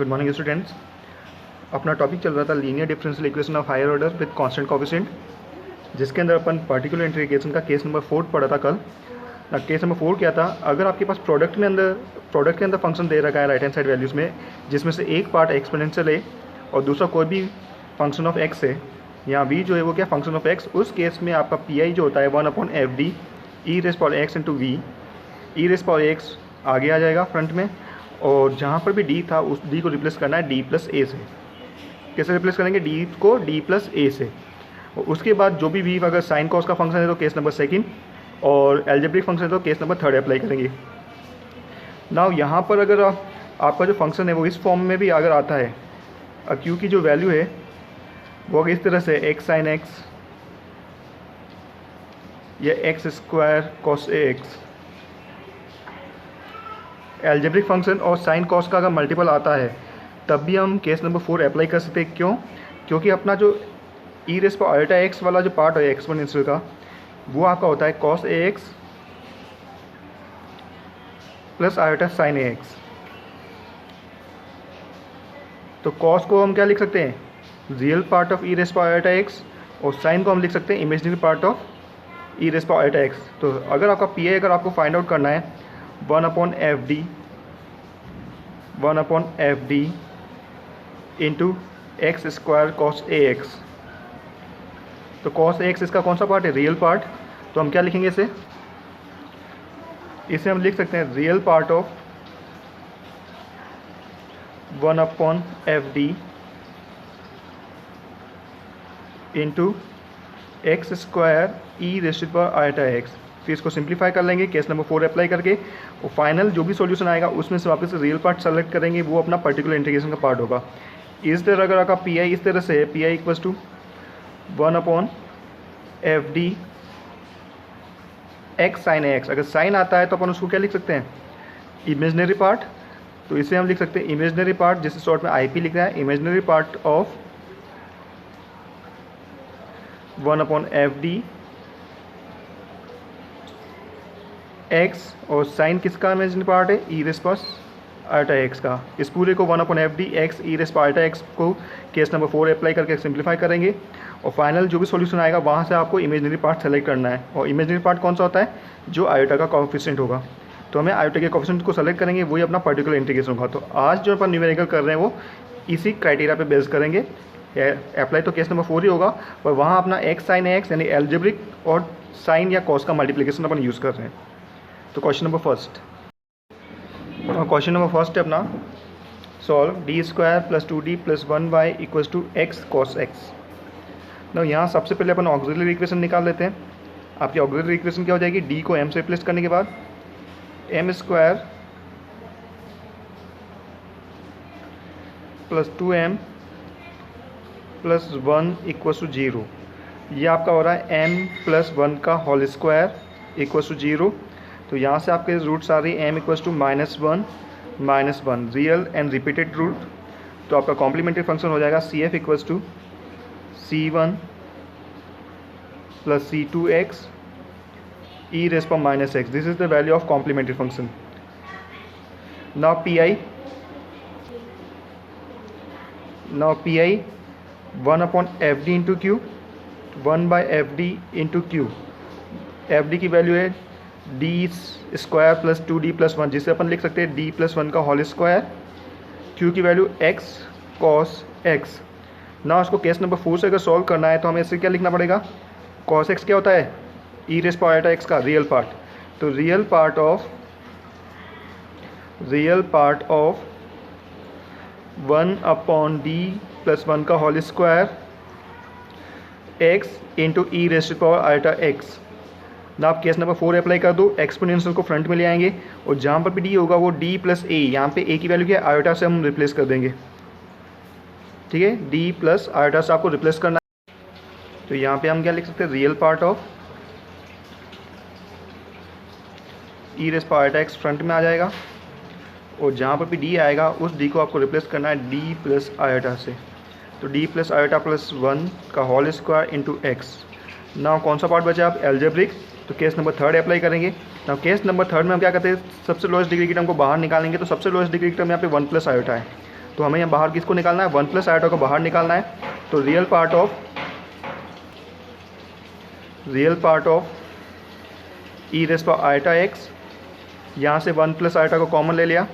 Good morning students. अपना topic चल रहा था linear differential equation of higher order with constant coefficient, जिसके अंदर अपन पार्टिकुलर इंटीग्रेशन का केस नंबर 4 पढ़ा था कल। केस नंबर 4 क्या था, अगर आपके पास प्रोडक्ट के अंदर फंक्शन दे रखा है राइट हैंड साइड वैल्यूज़ में, जिसमें से एक पार्ट एक्सपोनेंशियल है और दूसरा कोई भी फंक्शन ऑफ एक्स है, यहाँ v जो है वो क्या फंक्शन ऑफ एक्स, उस केस में आपका पी जो होता है 1/fd e raise power x into V. E raise power x आगे आ जाएगा फ्रंट में, और जहाँ पर भी d था उस d को रिप्लेस करना है d प्लस ए से। कैसे रिप्लेस करेंगे, d को d प्लस ए से। और उसके बाद जो भी v अगर साइन कॉस का फंक्शन है तो केस नंबर सेकंड, और एल्जेब्रिक फंक्शन है तो केस नंबर थर्ड अप्लाई करेंगे। नाउ यहाँ पर अगर आपका जो फंक्शन है वो इस फॉर्म में भी अगर आता है, q की जो वैल्यू है वो अगर इस तरह से x साइन एक्स या x square cos a x, algebraic function और साइन कॉस का अगर मल्टीपल आता है तब भी हम केस नंबर 4 अप्लाई कर सकते हैं। क्यों? क्योंकि अपना जो ई रेस पर आयोटा एक्स वाला जो पार्ट है एक्सपोनेंशियल का, वो आपका होता है cos a x plus iota sine a x. तो कॉस को हम क्या लिख सकते हैं, real part of e raise पर आयोटा एक्स, और साइन को हम लिख सकते हैं imaginary part of e raise पर आयोटा एक्स। तो अगर आपका पी अगर आपको फाइंड आउट करना है 1/fd into x square cos a x. तो कॉस ए एक्स इसका कौन सा पार्ट है, रियल पार्ट। तो हम क्या लिखेंगे इसे हम लिख सकते हैं real part of 1/fd into x square E raise power iota x. फिर इसको सिंप्लीफाई कर लेंगे केस नंबर 4 अप्लाई करके, और फाइनल जो भी सॉल्यूशन आएगा उसमें से वापस रियल पार्ट सेलेक्ट करेंगे, वो अपना पर्टिकुलर इंटीग्रेशन का पार्ट होगा। इस तरह अगर आपका पी इस तरह से है, P I equals to 1/fd x sine x. अगर साइन आता है तो अपन उसको क्या लिख सकते हैं, इमेजनरी पार्ट। तो इसे हम लिख सकते हैं इमेजनरी पार्ट, जिसे शॉर्ट में IP लिख रहा है, imaginary part of 1/fd x, और साइन किसका इमेजिनरी पार्ट है, e raise power iota x का। इस पूरे को 1/fd x e raise power iota x को केस नंबर 4 अप्लाई करके सिंप्लीफाई करेंगे, और फाइनल जो भी सॉल्यूशन आएगा वहाँ से आपको इमेजिनरी पार्ट सेलेक्ट करना है। और इमेजिनरी पार्ट कौन सा होता है, जो आयोटा का कोएफिशिएंट होगा। तो हमें आयोटा के कोएफिशिएंट को सेलेक्ट करेंगे, वही अपना पर्टिकुलर इंटीग्रेशन होगा। तो आज जो अपन न्यूमेरिकल कर रहे हैं वो इसी क्राइटेरिया पे बेस करेंगे। अप्लाई तो केस नंबर 4 ही होगा, पर वहाँ अपना एक्स साइन एक्स यानी एल्जेब्रिक और साइन या कॉस का मल्टीप्लिकेशन अपन यूज़ कर रहे हैं। तो क्वेश्चन नंबर फर्स्ट है अपना solve D square plus 2d plus 1y equals to x cos x. ना यहाँ सबसे पहले अपन ऑक्सिलरी इक्वेशन निकाल लेते हैं। आपकी ऑक्सिलरी इक्वेशन क्या हो जाएगी, d को m से रिप्लेस करने के बाद m square plus 2m plus 1 equals to 0। ये आपका हो रहा है m प्लस 1 का होल स्क्वायर इक्वल्स टू 0। तो यहाँ से आपके रूट्स आ रही है m equals to -1 -1 real and repeated root. तो आपका कॉम्प्लीमेंट्री फंक्शन हो जाएगा CF equals to C1 plus C2x e raise पर -x। This is the value of complementary function. Now PI 1/fd into Q, 1/fd into Q. fd की वैल्यू है d square plus 2d plus 1, जिसे अपन लिख सकते हैं d प्लस 1 का whole square. q की वैल्यू x cos x। ना उसको केस नंबर 4 से अगर सॉल्व करना है तो हमें इससे क्या लिखना पड़ेगा, cos x क्या होता है, e race power iota x का रियल पार्ट। तो real part of 1/d plus 1 का होल स्क्वायर x इंटू ई रेस पावर आयोटा x। ना आप केस नंबर 4 अप्लाई कर दो, एक्सपोनेंशियल को फ्रंट में ले आएंगे, और जहाँ पर भी d होगा वो d प्लस ए, यहाँ पे a की वैल्यू क्या है, आयोटा से हम रिप्लेस कर देंगे। ठीक है, d प्लस आयोटा से आपको रिप्लेस करना है। तो यहाँ पे हम क्या लिख सकते हैं, real part of e raise power iota x front में आ जाएगा, और जहाँ पर भी d आएगा उस d को आपको रिप्लेस करना है d प्लस आयोटा से। तो d प्लस आयोटा प्लस 1 का होल स्क्वायर इंटू एक्स। ना कौन सा पार्ट बचा, आप एल्जेब्रिक। तो केस नंबर 3 अप्लाई करेंगे। ना केस नंबर 3 में हम क्या करते हैं, सबसे लोएस्ट डिग्री की टर्म को बाहर निकालेंगे। तो सबसे लोएस्ट डिग्री की टर्म यहाँ पे 1 प्लस आयोटा है। तो हमें यहाँ बाहर किसको निकालना है, 1 प्लस आयोटा को बाहर निकालना है। तो real part of e raise power iota x, यहाँ से 1 प्लस आयोटा को कॉमन ले लिया,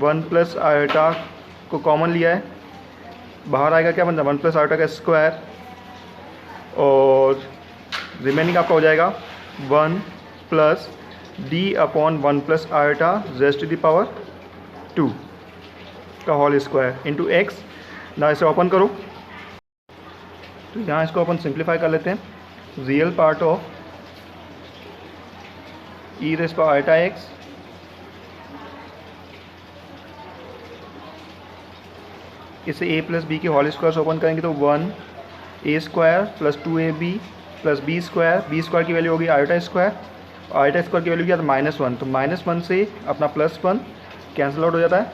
1 प्लस आयोटा को कॉमन लिया है, बाहर आएगा क्या बनता है 1 प्लस आयोटा का स्क्वायर, और रिमेनिंग आपका हो जाएगा 1 plus D upon 1 plus iota raise to the power 2 का होल स्क्वायर इंटू एक्स। ना इसे ओपन करो, तो यहाँ इसको अपन सिंप्लीफाई कर लेते हैं। Real part of e raise power iota x इसे a प्लस बी के होल स्क्वायर से ओपन करेंगे तो 1a square plus 2ab plus b square की वैल्यू होगी आयोटा स्क्वायर, और आयोटा स्क्वायर की वैल्यू क्या था -1, तो -1 से अपना +1 कैंसिल आउट हो जाता है।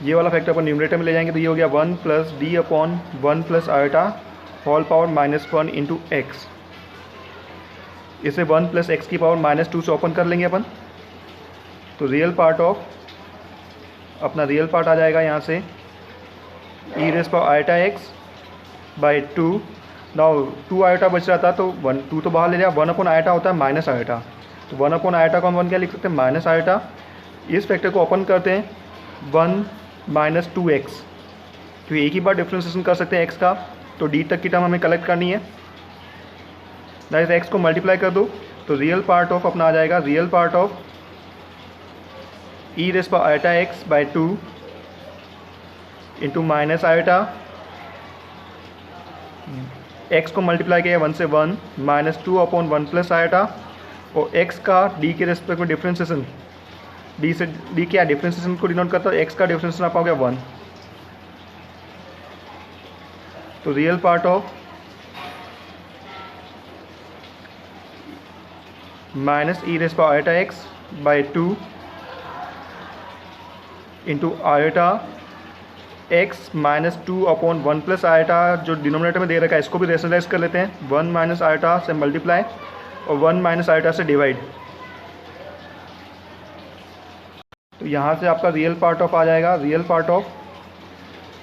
ये वाला फैक्टर अपन न्यूमरेटर में ले जाएंगे तो ये हो गया 1 plus D upon 1 plus iota whole power -1 into x. इसे 1 प्लस एक्स की पावर -2 से ओपन कर लेंगे अपन, तो रियल पार्ट आ जाएगा यहाँ से ई raise power iota x by 2। Now 2 iota बच रहा था तो 2 तो बाहर ले लिया, 1 अपॉन आयोटा होता है माइनस आयोटा, तो 1 अपॉन आयोटा को हम 1 क्या लिख सकते हैं माइनस आयोटा। इस फैक्टर को ओपन करते हैं 1 माइनस 2x, तो एक ही बार डिफ्रेंसिएशन कर सकते हैं x का, तो d तक की टर्म हमें कलेक्ट करनी है, दैट इज x को मल्टीप्लाई कर दो, तो रियल पार्ट ऑफ अपना आ जाएगा real part of e raise power iota x by 2 into minus iota, x को मल्टीप्लाई किया 1 से 1 माइनस 2 अपॉन 1 प्लस आयोटा, और x का d के रेस्पेक्ट में डिफ्रेंसिएशन, d से d क्या डिफ्रेंसिएशन को डिनोट करता है, x का डिफ्रेंसिएशन आप पाओगे 1, तो real part of minus E raise power iota x by 2 into iota x minus 2 upon 1 plus iota जो डिनोमिनेटर में दे रखा है इसको भी रेशनलाइज कर लेते हैं, 1 माइनस आयोटा से मल्टीप्लाई और 1 माइनस आयोटा से डिवाइड, तो यहाँ से आपका रियल पार्ट ऑफ आ जाएगा रियल पार्ट ऑफ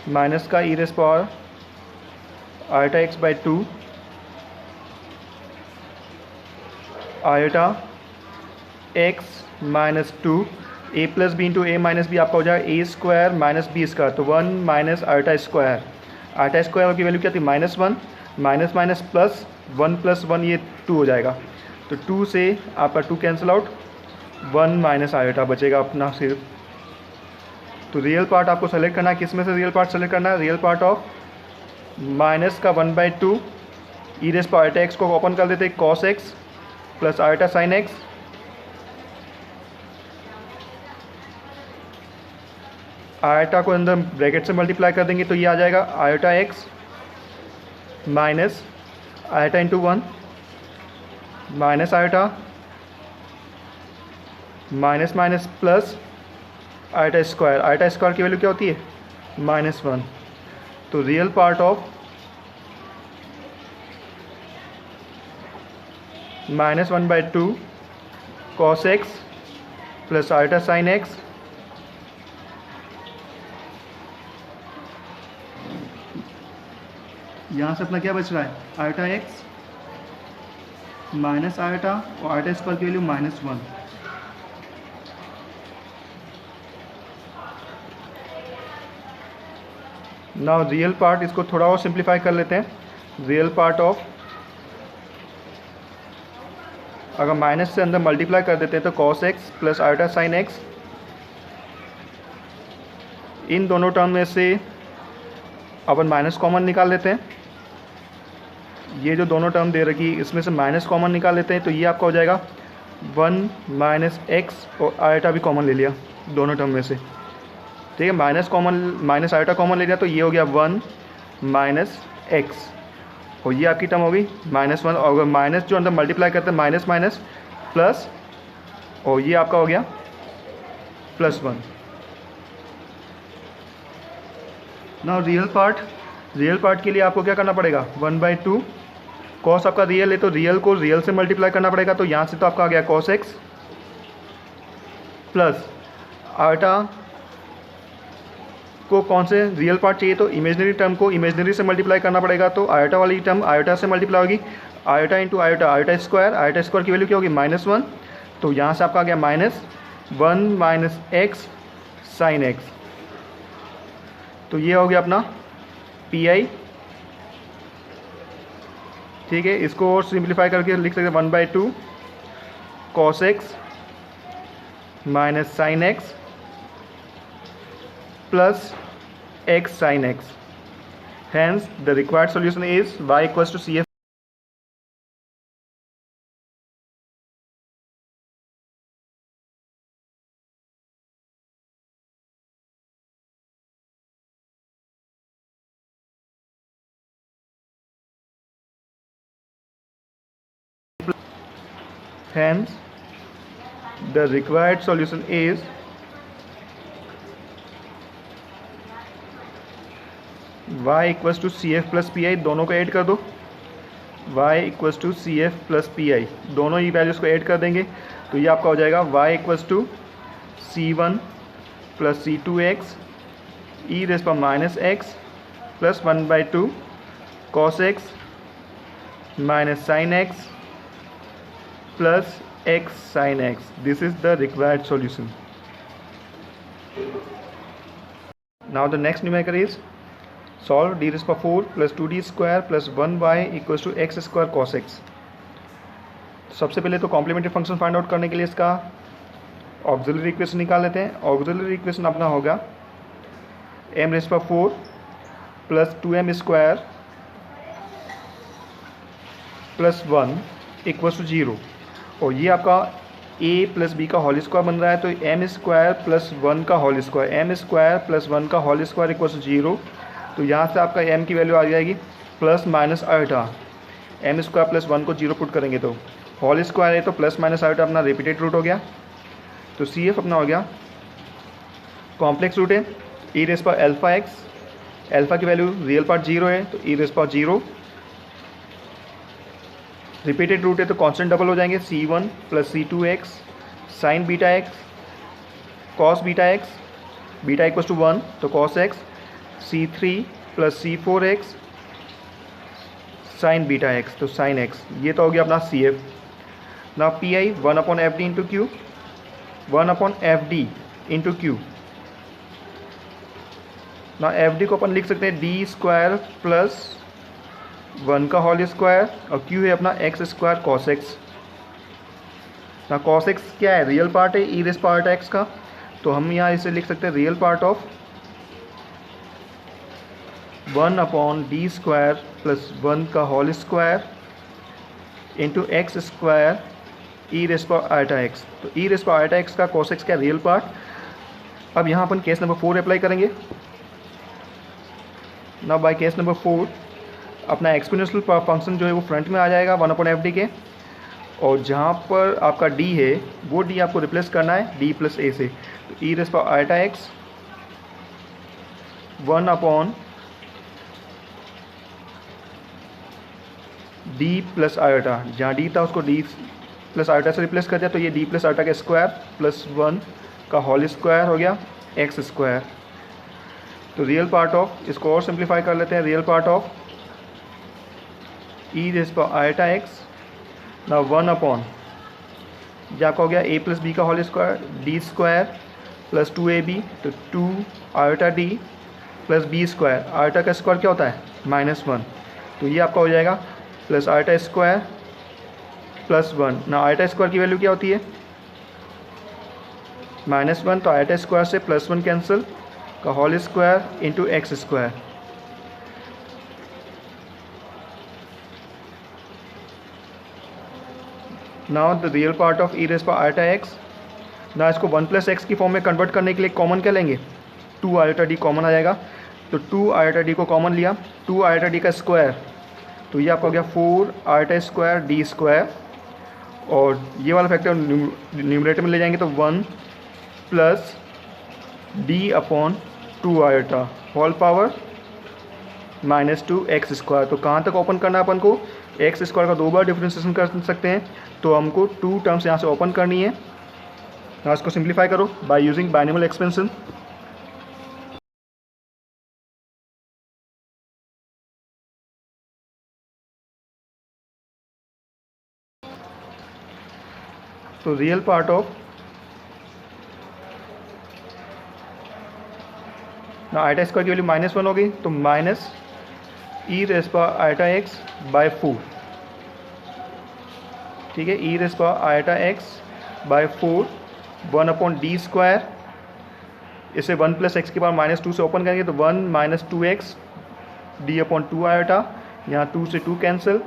माइनस का e raise power iota x by 2 iota x minus 2 a plus B into A minus B आपका हो जाएगा a square minus B square, तो 1 minus iota square, iota square की value क्या थी -1, minus minus plus 1 plus 1 ये 2 हो जाएगा, तो 2 से आपका 2 कैंसिल आउट, 1 माइनस आयोटा बचेगा अपना सिर्फ। तो रियल पार्ट आपको सेलेक्ट करना है, किस में से रियल पार्ट सेलेक्ट करना है, रियल पार्ट ऑफ माइनस का 1/2 ई रेज़ पावर आयोटा एक्स को ओपन कर देते हैं cos x plus iota sine x, iota को अंदर ब्रैकेट से मल्टीप्लाई कर देंगे तो ये आ जाएगा iota x minus iota into 1 minus iota minus minus plus iota square की वैल्यू क्या होती है -1, तो real part of -1/2 cos x plus iota sine x, यहाँ से अपना क्या बच रहा है आयोटा एक्स माइनस आयोटा और आयोटा स्क्वायर की वैल्यू -1, नाउ रियल पार्ट इसको थोड़ा और सिंप्लीफाई कर लेते हैं, रियल पार्ट ऑफ अगर माइनस से अंदर मल्टीप्लाई कर देते हैं तो cos x plus iota sine x, इन दोनों टर्म में से अपन माइनस कॉमन निकाल लेते हैं, ये जो दोनों टर्म दे रखी इसमें से माइनस कॉमन निकाल लेते हैं, तो ये आपका हो जाएगा 1 माइनस एक्स और आयोटा भी कॉमन ले लिया दोनों टर्म में से, ठीक है, माइनस आयोटा कॉमन ले लिया तो ये हो गया 1 माइनस एक्स, और ये आपकी टर्म होगी -1, और अगर माइनस जो अंदर मल्टीप्लाई करते हैं माइनस माइनस प्लस, और ये आपका हो गया +1। नाउ रियल पार्ट के लिए आपको क्या करना पड़ेगा 1/2 कॉस आपका रियल है तो रियल को रियल से मल्टीप्लाई करना पड़ेगा, तो यहाँ से तो आपका आ गया कॉस एक्स प्लस आयोटा को कौन से रियल पार्ट चाहिए, तो इमेजनरी टर्म को इमेजनरी से मल्टीप्लाई करना पड़ेगा, तो आयोटा वाली टर्म आयोटा से मल्टीप्लाई होगी, iota into iota, iota square की वैल्यू क्या होगी -1, तो यहाँ से आपका आ गया -1 माइनस एक्स साइन एक्स, तो ये हो गया अपना पी, ठीक है। इसको और सिंप्लीफाई करके लिख सकते हैं 1/2 cos x minus sine x plus x sin x. Hence, the required solution is y equals to CF hence the required solution is y equals to C F plus P I, दोनों को add कर दो, y equals to C F plus P I, दोनों ही values को add कर देंगे, तो ये आपका हो जाएगा y equals to C1 plus C2 x e raise पर minus x plus 1/2 cos x minus sine x plus x sin x. This is the required solution. Now the next numerator is solve d raised power 4 plus 2d square plus 1y equals to x square cos x. सबसे पहले तो complementary function find out करने के लिए इसका auxiliary equation निकाल लेते हैं। ऑक्सिलरी इक्वेशन अपना होगा m raise power 4 plus 2m square plus 1 equals to 0, और ये आपका a प्लस बी का होल स्क्वायर बन रहा है, तो m स्क्वायर प्लस 1 का whole square, m square plus 1 का होल स्क्वायर इक्वल्स टू 0, तो यहाँ से आपका m की वैल्यू आ जाएगी plus minus iota, m square plus 1 को 0 पुट करेंगे तो होल स्क्वायर है, तो प्लस माइनस आयोटा अपना रिपीटेड रूट हो गया, तो सी एफ अपना हो गया कॉम्प्लेक्स रूट है e raise power alpha x, alpha की वैल्यू रियल पार्ट 0 है, तो e raise power 0, repeated root है तो कांस्टेंट डबल हो जाएंगे, C1 plus C2 x sine beta x cos beta x, beta equals to 1 तो cos x, C3 plus C4 x sine beta x तो sign x, ये तो हो गया अपना सी एफ। ना P I 1/FD into Q, 1/FD into Q, ना FD को अपन लिख सकते हैं डी स्क्वायर प्लस 1 का होल स्क्वायर, और q है अपना एक्स स्क्वायर कॉस एक्स। ना कॉस एक्स क्या है, रियल पार्ट है ई रेज़ पावर एक्स का, तो हम यहाँ इसे लिख सकते हैं real part of 1/d square plus 1 का whole square into x square e raise power iota x, तो e raise power iota x का कॉस एक्स का रियल पार्ट। अब यहाँ अपन केस नंबर 4 अप्लाई करेंगे। ना बाय केस नंबर 4 अपना exponential function जो है वो फ्रंट में आ जाएगा 1/FD के, और जहाँ पर आपका d है वो d आपको रिप्लेस करना है d प्लस a से, तो e raise power iota x 1/d plus iota, जहाँ d था उसको d प्लस आयोटा से रिप्लेस कर दिया, तो ये d प्लस आयोटा का स्क्वायर प्लस 1 का होल स्क्वायर हो गया एक्स स्क्वायर। तो रियल पार्ट ऑफ, इसको और सिंप्लीफाई कर लेते हैं, real part of e raise power iota x ना 1/, जो आपका हो गया a प्लस बी का whole square D square plus 2ab, तो 2 iota d plus B square, iota का स्क्वायर क्या होता है -1, तो ये आपका हो जाएगा प्लस आयोटा स्क्वायर प्लस 1। ना आयोटा स्क्वायर की वैल्यू क्या होती है -1, तो आयोटा स्क्वायर से +1 कैंसिल का whole square into x square. Now the real part of e raise power iota x, ना इसको 1 + x की फॉर्म में कन्वर्ट करने के लिए कॉमन क्या लेंगे, 2 आयोटा डी कॉमन आ जाएगा, तो 2 आयोटा डी को कॉमन लिया, 2 आयोटा डी का स्क्वायर, तो ये आपका हो गया 4 आयोटा स्क्वायर डी स्क्वायर, और ये वाला फैक्टर न्यूमरेटर में ले जाएंगे तो 1 plus d/2 iota whole power -2 x square. तो कहाँ तक ओपन करना है अपन को, एक्स स्क्वायर का 2 बार डिफ्रेंशिएशन कर सकते हैं, तो हमको 2 टर्म्स यहाँ से ओपन करनी है, ना इसको सिंप्लीफाई करो बाय यूजिंग बाइनोमियल एक्सपेंशन। तो रियल पार्ट ऑफ ना आइटा स्क्वायर की वैल्यू -1 हो गई, तो minus e raise power iota x by 4, ठीक है, e raise power iota x by 4 1/d², इसे 1 + x की पावर -2 से ओपन करेंगे तो 1 - 2x d/2 आयोटा, यहाँ 2 से 2 कैंसिल,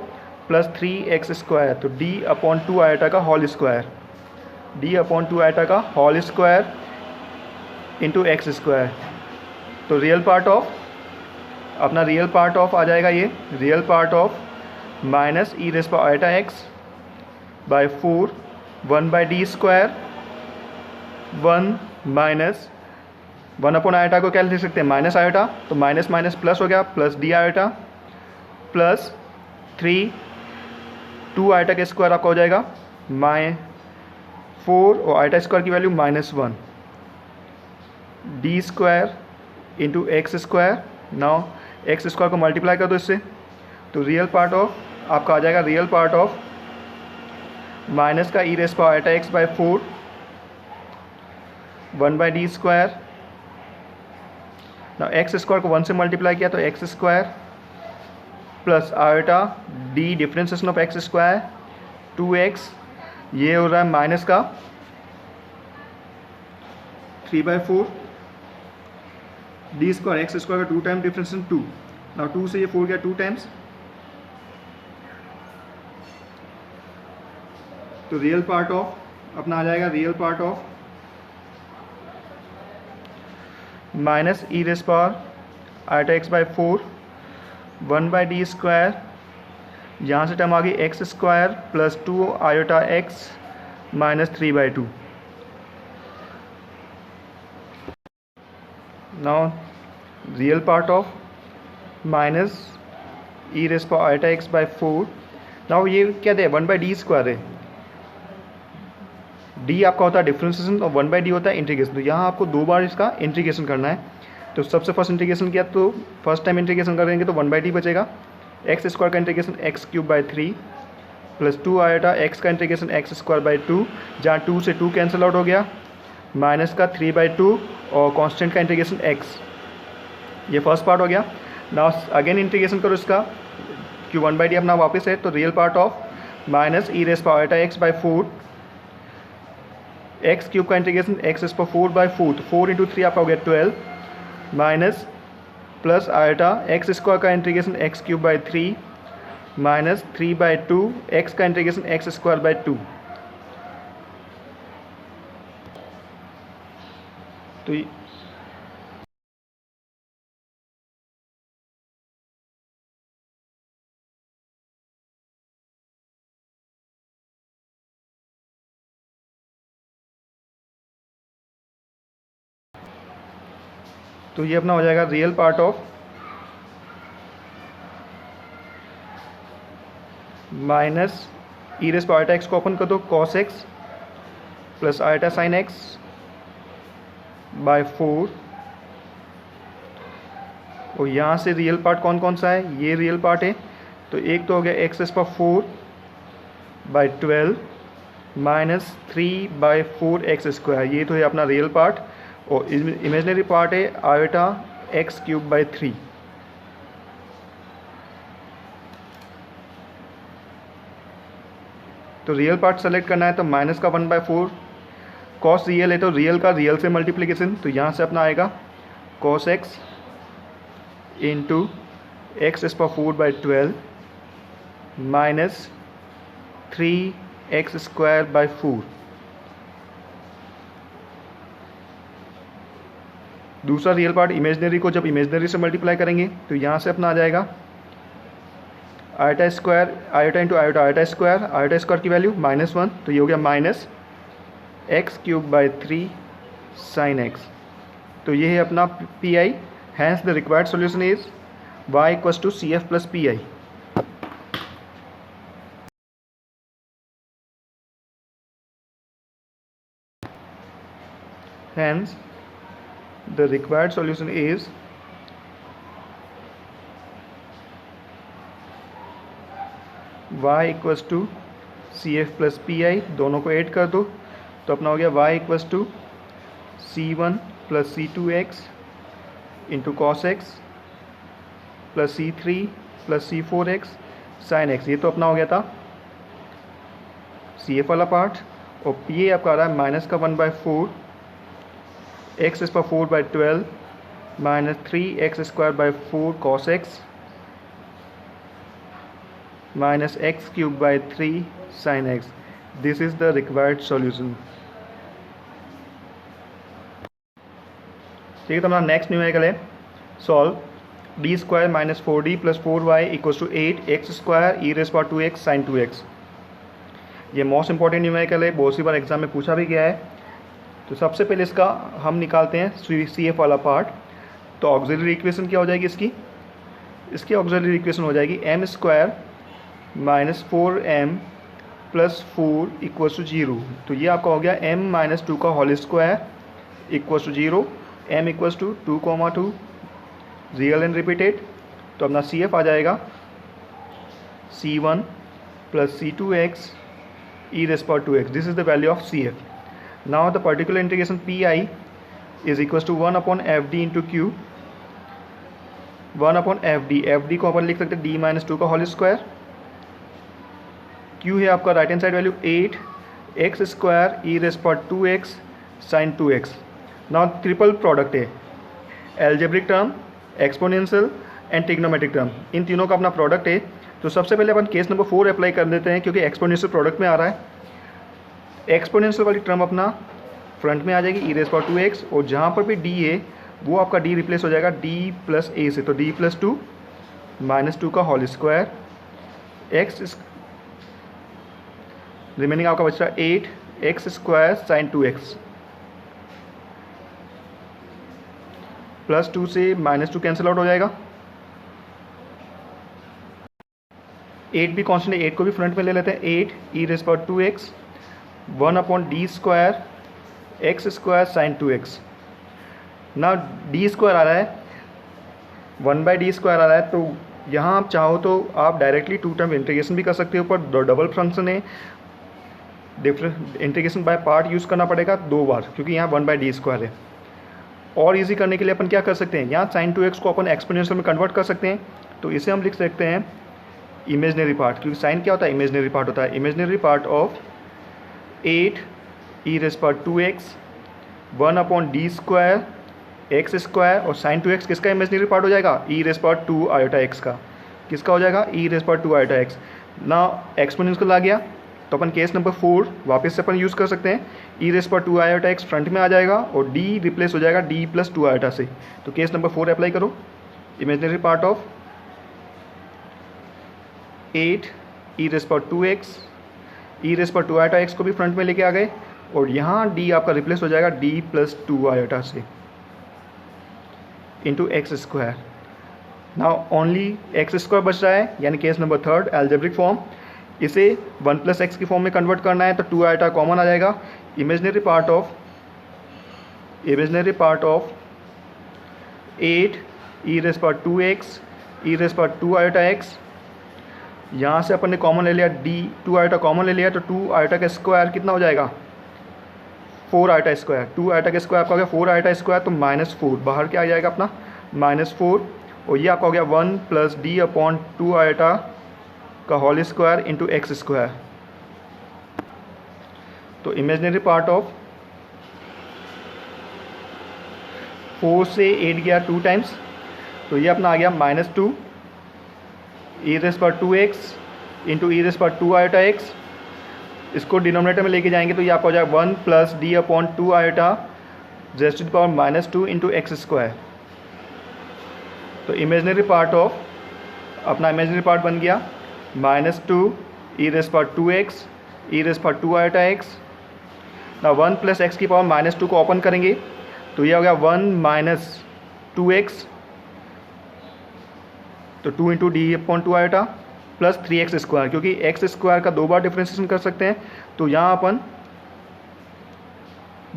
प्लस 3x², तो d/2 आयोटा का होल स्क्वायर, d/2 आयोटा का होल स्क्वायर इंटू x²। तो रियल पार्ट ऑफ अपना रियल पार्ट ऑफ आ जाएगा ये real part of minus e raise power iota x by 4 1/d², 1 minus 1 iota को क्या लिख सकते हैं, माइनस आयोटा, तो माइनस माइनस प्लस हो गया, plus D iota, plus 3 2 iota का स्क्वायर आपका हो जाएगा -4 और आयोटा स्क्वायर की value -1 d² into x²। Now x² को मल्टीप्लाई कर दो इससे, तो रियल पार्ट ऑफ आपका आ जाएगा रियल पार्ट ऑफ माइनस का e raise power iota x by 4 1/d²। ना x² को 1 से मल्टीप्लाई किया तो x² plus iota d differentiation of x², 2x, ये हो रहा है माइनस का 3/4 d² x² का 2 टाइम डिफ्रेंसिएशन 2, ना 2 से ये 4 गया 2 टाइम्स, तो रियल पार्ट ऑफ अपना आ जाएगा real part of minus e raise power iota x by 4 1/d², यहाँ से टर्म आ गई x² plus 2 iota x minus 3/2। Now real part of minus e raise power iota x by 4, now ये क्या दे 1/d² है, d आपका होता है डिफ्रेंसिएशन और 1/d होता है इंटीग्रेशन, तो यहाँ आपको 2 बार इसका इंटीग्रेशन करना है। तो सबसे फर्स्ट इंटीग्रेशन किया तो फर्स्ट टाइम इंटीग्रेशन करेंगे तो 1/d बचेगा, x² का integration x³/3 plus 2 iota x का इंटीग्रेशन x²/2, जहाँ 2 से 2 कैंसिल आउट हो गया, माइनस का 3/2 और कांस्टेंट का इंटीग्रेशन x, ये फर्स्ट पार्ट हो गया। नाउ अगेन इंटीग्रेशन करो इसका, कि 1/d अपना वापस है, तो real part of minus e raise power iota x by 4 x³ का इंटीग्रेशन x⁴/4, तो 4 × 3 आपका हो गया 12, माइनस प्लस आयोटा x² का इंटीग्रेशन x³/3 माइनस 3/2 x का इंटीग्रेशन x²/2। तो ये अपना हो जाएगा real part of minus e raise power iota x को ओपन कर दो, cos x plus iota sine x by 4, और यहाँ से रियल पार्ट कौन कौन सा है, ये रियल पार्ट है, तो एक तो हो गया x⁴/12 माइनस 3/4 x², ये तो है अपना रियल पार्ट, और इमेजनरी पार्ट है आयोटा x³/3। तो रियल पार्ट सेलेक्ट करना है तो माइनस का 1/4, कॉस रियल है तो रियल का रियल से मल्टीप्लिकेशन, तो यहाँ से अपना आएगा cos x into x⁴/12 minus 3x²/4। दूसरा रियल पार्ट इमेजनरी को जब इमेजनरी से मल्टीप्लाई करेंगे तो यहाँ से अपना आ जाएगा आयोटा² आयोटा इंटू आयोटा आयोटा² आयोटा² की वैल्यू -1, तो ये हो गया माइनस x³/3 साइन x। तो ये है अपना PI, hence the required solution is y = CF + PI। hence the required solution is y equals to C F plus P I, दोनों को ऐड कर दो तो अपना हो गया y equals to C one plus C two x into cos x plus C three plus C four x sine x. ये तो अपना हो गया था सी एफ वाला पार्ट, और पी ए आपका आ रहा है माइनस का 1/4 एक्स इस पर 4/12 minus 3x² 4 cos x minus x³ 3 sin x. This is the required solution. ठीक है, तो हमारा नेक्स्ट न्यूमेरिकल है solve d² - 4d + 4y = 8x² e⁻²x sin 2x। ये मोस्ट इंपॉर्टेंट न्यूमेरिकल है, बहुत सी बार एग्जाम में पूछा भी गया है। तो सबसे पहले इसका हम निकालते हैं सी एफ वाला पार्ट। तो ऑक्सिलरी इक्वेशन क्या हो जाएगी इसकी ऑक्सिलरी इक्वेशन हो जाएगी m² - 4m + 4 = 0। तो ये आपका हो गया m - 2 का whole square = 0, m = 2, 2 real and repeated. तो अपना सी एफ आ जाएगा c1 + c2x e⁻²x। This is the value of C F. Now the particular integration pi is equals to 1/fd into q, 1/fd। fd को अपन लिख सकते हैं d - 2 का whole square. q है आपका right hand side value 8x² e⁻²x sin 2x। Now triple product है, algebraic term, exponential and trigonometric term, इन तीनों का अपना प्रोडक्ट है। तो सबसे पहले अपन केस नंबर 4 अप्लाई कर देते हैं, क्योंकि एक्सपोनेंशियल प्रोडक्ट में आ रहा है। एक्सपोनेंशियल वाली टर्म अपना फ्रंट में आ जाएगी e⁻²x, और जहाँ पर भी d है वो आपका d रिप्लेस हो जाएगा d + a से। तो d + 2 - 2 का होल स्क्वायर, x रिमेनिंग आपका बच रहा है 8x² sin 2x, +2 से -2 कैंसिल आउट हो जाएगा। 8 भी कॉन्स्टेंट है, 8 को भी फ्रंट में ले लेते हैं। 8 e⁻²x 1/d² x² sin 2x। ना d² आ रहा है, 1/d² आ रहा है, तो यहाँ आप चाहो तो आप डायरेक्टली 2 टर्म इंटीग्रेशन भी कर सकते हो। ऊपर डबल फंक्शन है, different integration by part use करना पड़ेगा 2 बार, क्योंकि यहाँ 1/d² है। और इजी करने के लिए अपन क्या कर सकते हैं, यहाँ sin 2x को अपन एक्सपोनेंशियल में कन्वर्ट कर सकते हैं। तो इसे हम लिख सकते हैं इमेजनरी पार्ट, क्योंकि साइन क्या होता है, इमेजनरी पार्ट होता है। Imaginary part of 8 e⁻²x 1/d² x², और sin 2x किसका इमेजनरी पार्ट हो जाएगा, e⁻²ix का। किसका हो जाएगा, e⁻²ix। ना एक्सपोनेंशियल आ गया, तो अपन केस नंबर 4 वापस से अपन यूज़ कर सकते हैं। e⁻²ix फ्रंट में आ जाएगा और d रिप्लेस हो जाएगा d + 2i से। तो केस नंबर 4 अप्लाई करो। Imaginary part of 8 e⁻²x, e⁻²ix को भी फ्रंट में लेके आ गए, और यहाँ d आपका रिप्लेस हो जाएगा d + 2i से into x²। Now only x² बच रहा है, यानी केस नंबर 3 एल्जेब्रिक फॉर्म। इसे 1 + x की फॉर्म में कन्वर्ट करना है, तो 2i कॉमन आ जाएगा। Imaginary part of 8 e⁻²x e⁻²ix, यहाँ से अपन ने कॉमन ले लिया d, 2i कॉमन ले लिया, तो 2i का स्क्वायर कितना हो जाएगा, 4i²। 2i का स्क्वायर आपका हो गया 4i², तो -4 बाहर क्या आ जाएगा अपना -4, और ये आपका हो गया 1 + d/2i का होल स्क्वायर इंटू x²। तो इमेजनरी पार्ट ऑफ 4 से 8 गया 2 टाइम्स, तो ये अपना आ गया -2 e⁻²x इंटू e⁻²ix। इसको डिनोमिनेटर में लेके जाएंगे तो ये आपका हो जाएगा 1 + d/2i -2 इंटू x²। तो इमेजनरी पार्ट ऑफ अपना इमेजनरी पार्ट बन गया -2 e⁻²x e⁻²ix। ना 1 + x की पावर -2 को ओपन करेंगे तो ये हो गया 1 - 2x, तो 2 इंटू d/2i प्लस 3x², क्योंकि x² का 2 बार डिफ्रेंशिएशन कर सकते हैं। तो यहाँ अपन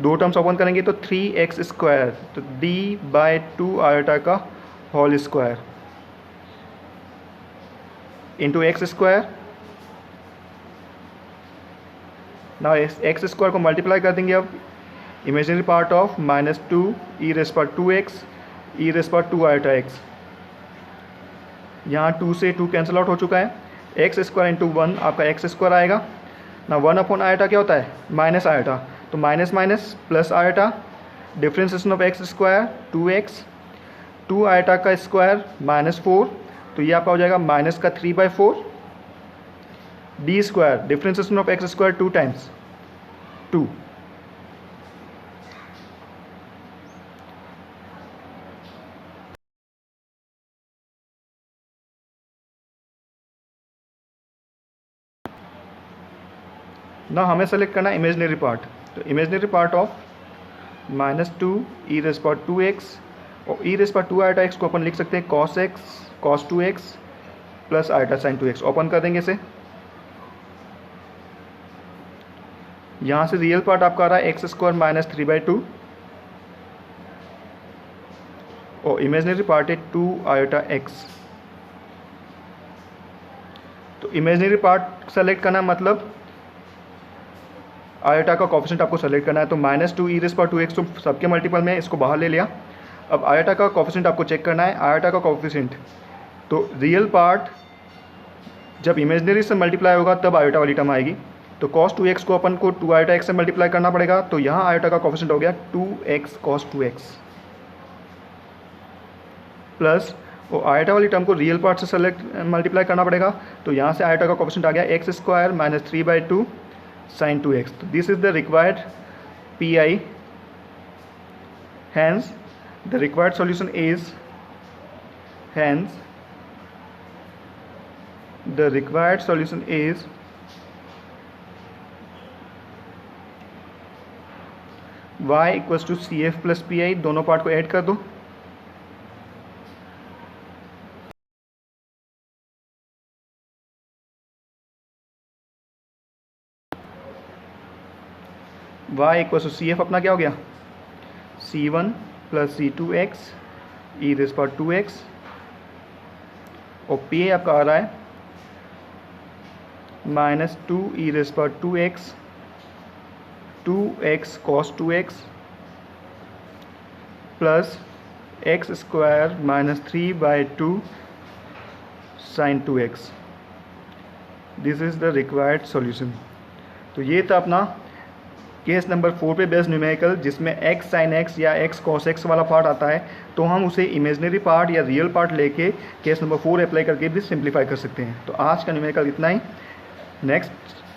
दो टर्म्स ओपन करेंगे तो 3x², तो d/2 आयोटा का होल स्क्वायर इंटू x²। ना x² को मल्टीप्लाई कर देंगे अब imaginary part of -2 e⁻²x e⁻² iota x। यहाँ 2 से 2 कैंसिल आउट हो चुका है। x² इंटू 1 आपका x² आएगा ना। 1 आयोटा क्या होता है? माइनस आयोटा, तो minus minus plus iota, differentiation of x² 2x, 2 iota का स्क्वायर -4, तो ये आपका हो जाएगा माइनस का 3/4 d², differentiation of x² 2 times 2। ना हमें सेलेक्ट करना है इमेजिनरी पार्ट, तो इमेजिनरी पार्ट ऑफ -2 e⁻²x और e⁻² आयोटा x को अपन लिख सकते हैं cos x cos 2x plus iota sin 2x। Open कर देंगे इसे। यहाँ से रियल पार्ट आपका आ रहा है x² -3/2 और इमेजिनरी पार्ट है 2 आयोटा x। तो इमेजिनरी पार्ट सेलेक्ट करना मतलब आयोटा का कोफिशिएंट आपको सेलेक्ट करना है, तो -2 e⁻²x तो सबके मल्टीपल में इसको बाहर ले लिया। अब आयोटा का कोफिशिएंट आपको चेक करना है। आयोटा का कोफिशिएंट तो रियल पार्ट जब इमेजिनरी से मल्टीप्लाई होगा तब आयोटा वाली टर्म आएगी, तो cos 2x को अपन को 2 आयोटा x से मल्टीप्लाई करना पड़ेगा, तो यहाँ आयोटा का कोफिशिएंट हो गया 2x cos 2x प्लस वो आयोटा वाली टर्म को रियल पार्ट से सेलेक्ट मल्टीप्लाई करना पड़ेगा, तो यहाँ से आयोटा का कोफिशिएंट आ गया x² -3/2 sin 2x। So this is the required PI. Hence the required solution is y equals to CF plus PI। दोनों पार्ट को ऐड कर दो। y इक्वल टू CF अपना क्या हो गया? C1 प्लस C2x e⁻²x और PA आपका आ रहा है -2 e⁻²x 2x cos 2x plus x² -3/2 sin 2x। This is the required solution. तो ये था अपना केस नंबर 4 पे बेस्ड न्यूमेरिकल, जिसमें x sin x या x cos x वाला पार्ट आता है, तो हम उसे इमेजिनरी पार्ट या रियल पार्ट लेके केस नंबर 4 अप्लाई करके भी सिंप्लीफाई कर सकते हैं। तो आज का न्यूमेरिकल इतना ही। नेक्स्ट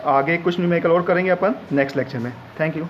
आगे कुछ न्यूमेरिकल और करेंगे अपन नेक्स्ट लेक्चर में। Thank you.